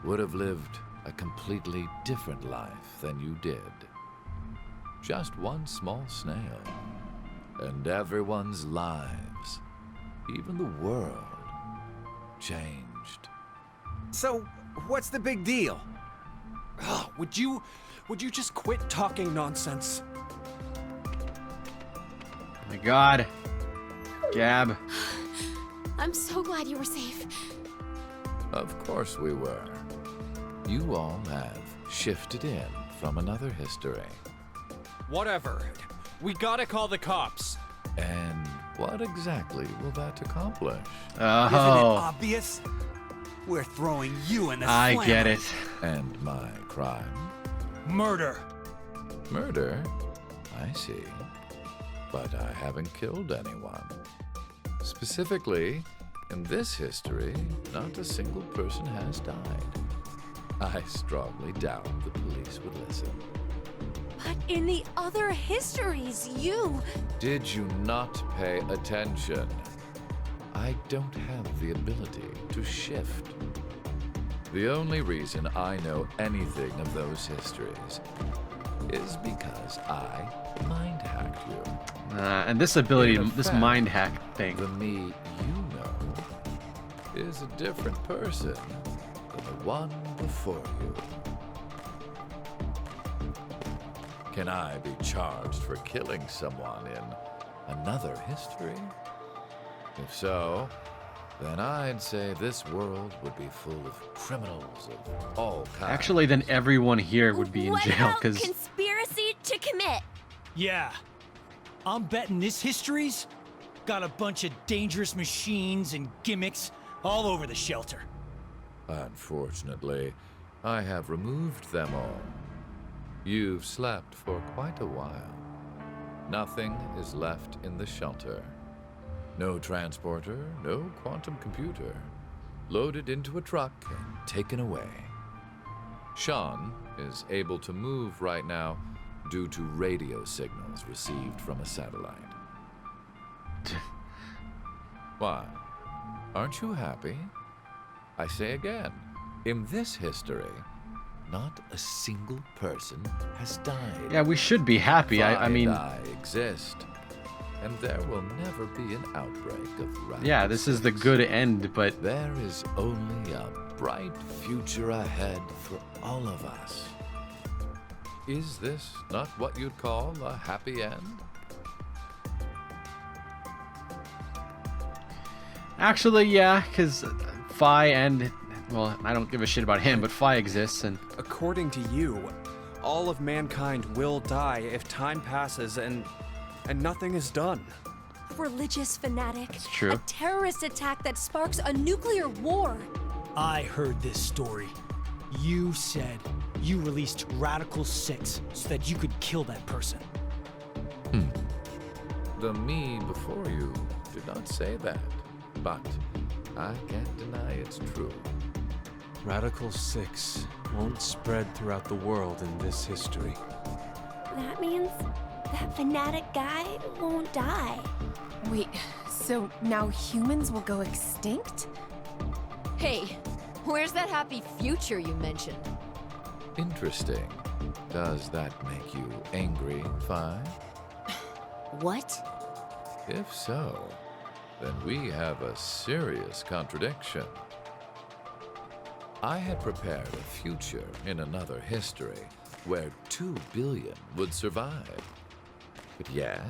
would have lived a completely different life than you did. Just one small snail, and everyone's lives, even the world, changed. So, what's the big deal? Ugh, would you just quit talking nonsense? Oh my god. Gab. I'm so glad you were safe. Of course we were. You all have shifted in from another history. Whatever. We gotta call the cops. And what exactly will that accomplish? Oh. Isn't it obvious? We're throwing you in the I slammer. get it. And my crime? Murder. Murder? I see. But I haven't killed anyone. Specifically, in this history, not a single person has died. I strongly doubt the police would listen. But in the other histories, you... Did you not pay attention? I don't have the ability to shift. The only reason I know anything of those histories is because I mind-hacked you. And this ability, In this effect, mind hack thing. The me you know is a different person than the one before you. Can I be charged for killing someone in another history? If so, then I'd say this world would be full of criminals of all kinds. Actually, then everyone here would be in What jail, about because... conspiracy to commit? Yeah. I'm betting this history's got a bunch of dangerous machines and gimmicks all over the shelter. Unfortunately, I have removed them all. You've slept for quite a while. Nothing is left in the shelter. No transporter, no quantum computer. Loaded into a truck and taken away. Sean is able to move right now due to radio signals received from a satellite. Why? Aren't you happy? I say again, in this history, not a single person has died. Yeah, we should be happy. I mean... I exist, and there will never be an outbreak of rapist. Yeah, this is the good end, but... There is only a bright future ahead for all of us. Is this not what you'd call a happy end? Actually, yeah, because Phi and... Well, I don't give a shit about him, but Phi exists, and... According to you, all of mankind will die if time passes and nothing is done. A religious fanatic. It's true. A terrorist attack that sparks a nuclear war. I heard this story. You said you released Radical 6 so that you could kill that person. The me before you did not say that, but I can't deny it's true. Radical 6 won't spread throughout the world in this history. That means that fanatic guy won't die. Wait, so now humans will go extinct? Hey, where's that happy future you mentioned? Interesting. Does that make you angry, Five? What? If so, then we have a serious contradiction. I had prepared a future in another history where 2 billion would survive. But yet,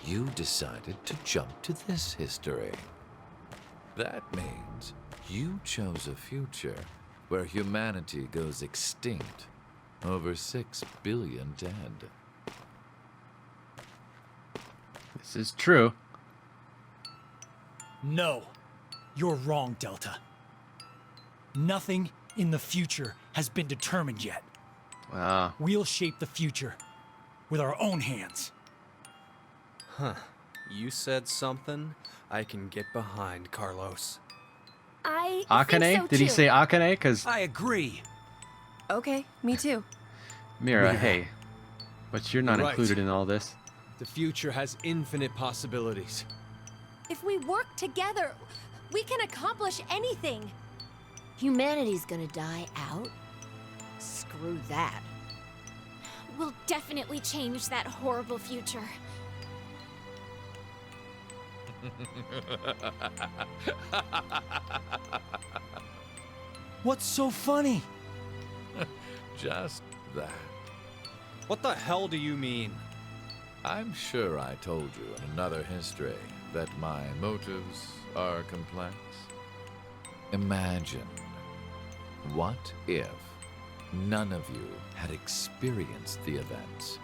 you decided to jump to this history. That means you chose a future where humanity goes extinct, over 6 billion dead. This is true. No, you're wrong, Delta. Nothing in the future has been determined yet. We'll shape the future with our own hands. Huh. You said something I can get behind, Carlos. I Akane? think so Did he too. say Akane? Because I agree. Okay, me too. Mira, hey. But you're not Right. included in all this. The future has infinite possibilities. If we work together, we can accomplish anything. Humanity's gonna die out? Screw that. We'll definitely change that horrible future. What's so funny? Just that. What the hell do you mean? I'm sure I told you in another history that my motives are complex. Imagine, what if none of you had experienced the events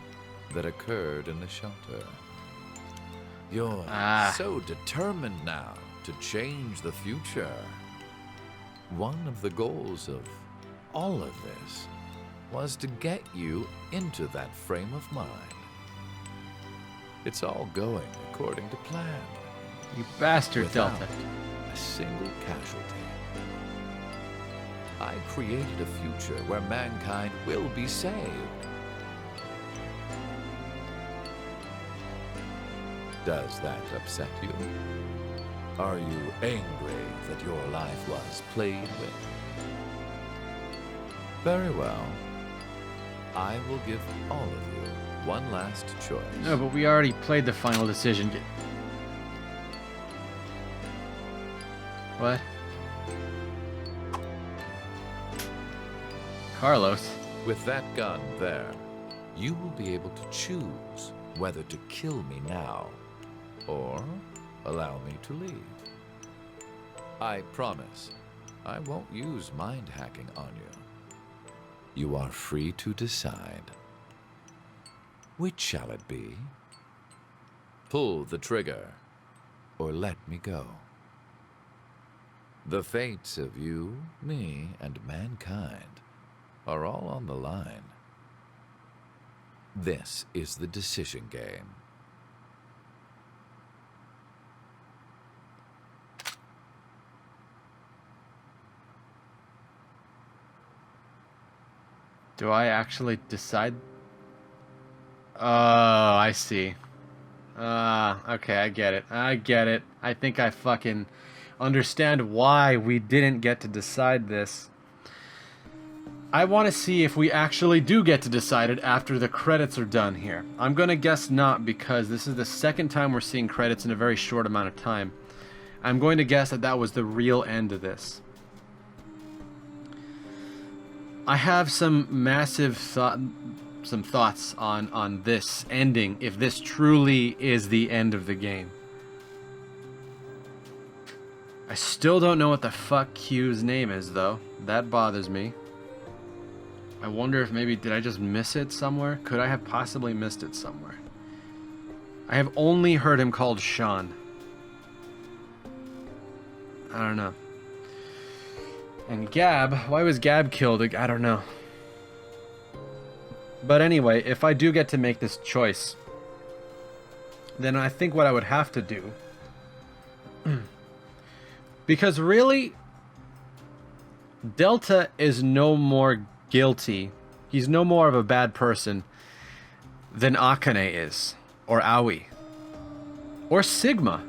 that occurred in the shelter? You're so determined now to change the future. One of the goals of all of this was to get you into that frame of mind. It's all going according to plan. You bastard, Without Delta. a single casualty. I created a future where mankind will be saved. Does that upset you? Are you angry that your life was played with? Very well. I will give all of you one last choice. No, but we already played the final decision. What? Carlos. With that gun there, you will be able to choose whether to kill me now or allow me to leave. I promise I won't use mind hacking on you. You are free to decide. Which shall it be? Pull the trigger or let me go. The fates of you, me, and mankind are all on the line. This is the decision game. Do I actually decide? Oh, I see. Okay, I get it. I get it. I think I fucking understand why we didn't get to decide this. I want to see if we actually do get to decide it after the credits are done here. I'm going to guess not, because this is the second time we're seeing credits in a very short amount of time. I'm going to guess that that was the real end of this. I have some massive thoughts on this ending, if this truly is the end of the game. I still don't know what the fuck Q's name is, though. That bothers me. I wonder if maybe, did I just miss it somewhere? Could I have possibly missed it somewhere? I have only heard him called Sean. I don't know. And Gab, why was Gab killed? I don't know. But anyway, if I do get to make this choice, then I think what I would have to do, because really, Delta is no more guilty, he's no more of a bad person than Akane is, or Aoi, or Sigma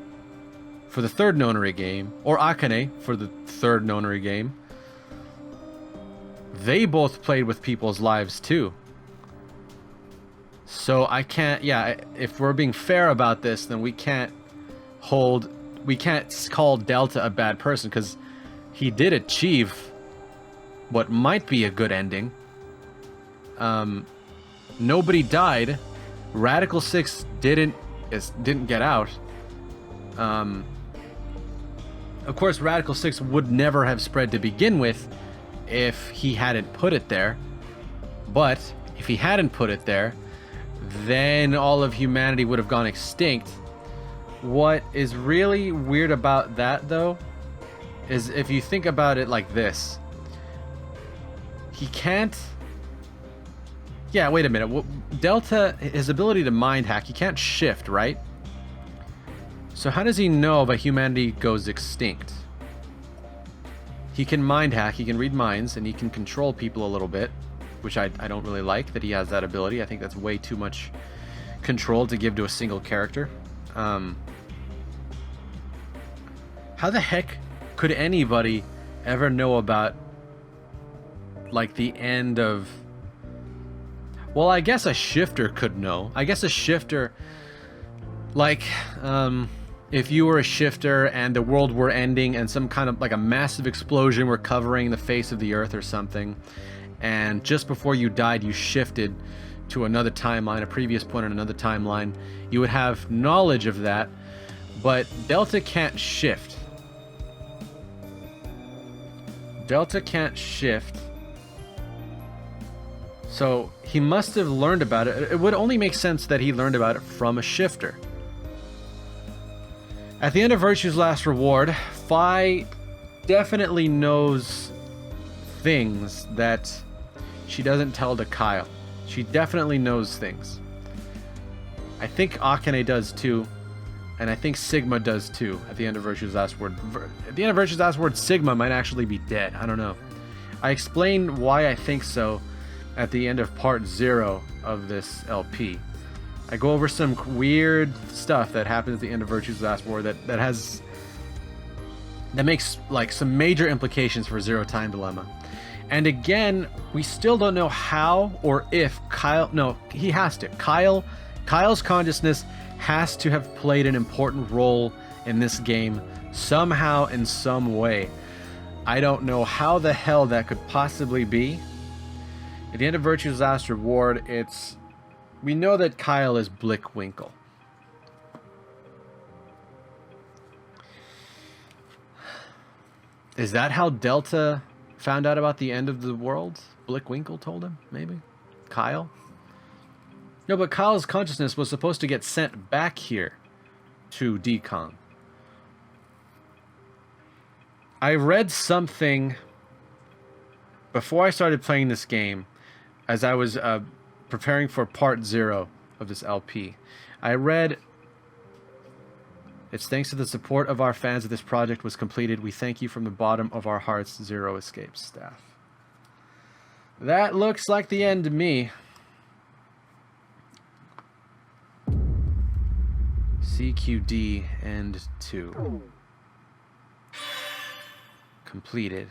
for the third nonary game, or Akane for the third nonary game. They both played with people's lives too. So I can't, yeah, if we're being fair about this, then we can't call Delta a bad person, because he did achieve what might be a good ending. Nobody died. Radical 6 didn't get out. Of course, Radical 6 would never have spread to begin with if he hadn't put it there. But if he hadn't put it there, then all of humanity would have gone extinct. What is really weird about that, though, is if you think about it like this. He can't... Yeah, wait a minute. Delta, his ability to mind hack, he can't shift, right? So how does he know that humanity goes extinct? He can mind hack, he can read minds, and he can control people a little bit, which I don't really like that he has that ability. I think that's way too much control to give to a single character. How the heck could anybody ever know about, like, the end of... Well, I guess a shifter could know. I guess a shifter, like, if you were a shifter and the world were ending and some kind of, like, a massive explosion were covering the face of the earth or something, and just before you died you shifted to another timeline, a previous point on another timeline, you would have knowledge of that. But Delta can't shift. Delta can't shift. So he must have learned about it. It would only make sense that he learned about it from a shifter. At the end of Virtue's Last Reward, Fi definitely knows things that she doesn't tell to Kyle. She definitely knows things. I think Akane does too, and I think Sigma does too at the end of Virtue's Last Word. At the end of Virtue's Last Word, Sigma might actually be dead. I don't know. I explained why I think so at the end of part 0 of this LP. I go over some weird stuff that happens at the end of Virtue's Last War that makes, like, some major implications for Zero Time Dilemma. And again, we still don't know how or if Kyle... No, he has to. Kyle's consciousness has to have played an important role in this game somehow, in some way. I don't know how the hell that could possibly be. At the end of Virtue's Last Reward, we know that Kyle is Blickwinkle. Is that how Delta found out about the end of the world? Blickwinkle told him, maybe? Kyle? No, but Kyle's consciousness was supposed to get sent back here to Decon. I read something before I started playing this game, as I was preparing for part 0 of this LP. I read, "It's thanks to the support of our fans that this project was completed. We thank you from the bottom of our hearts, Zero Escape staff." That looks like the end to me. CQD-END 2. Completed.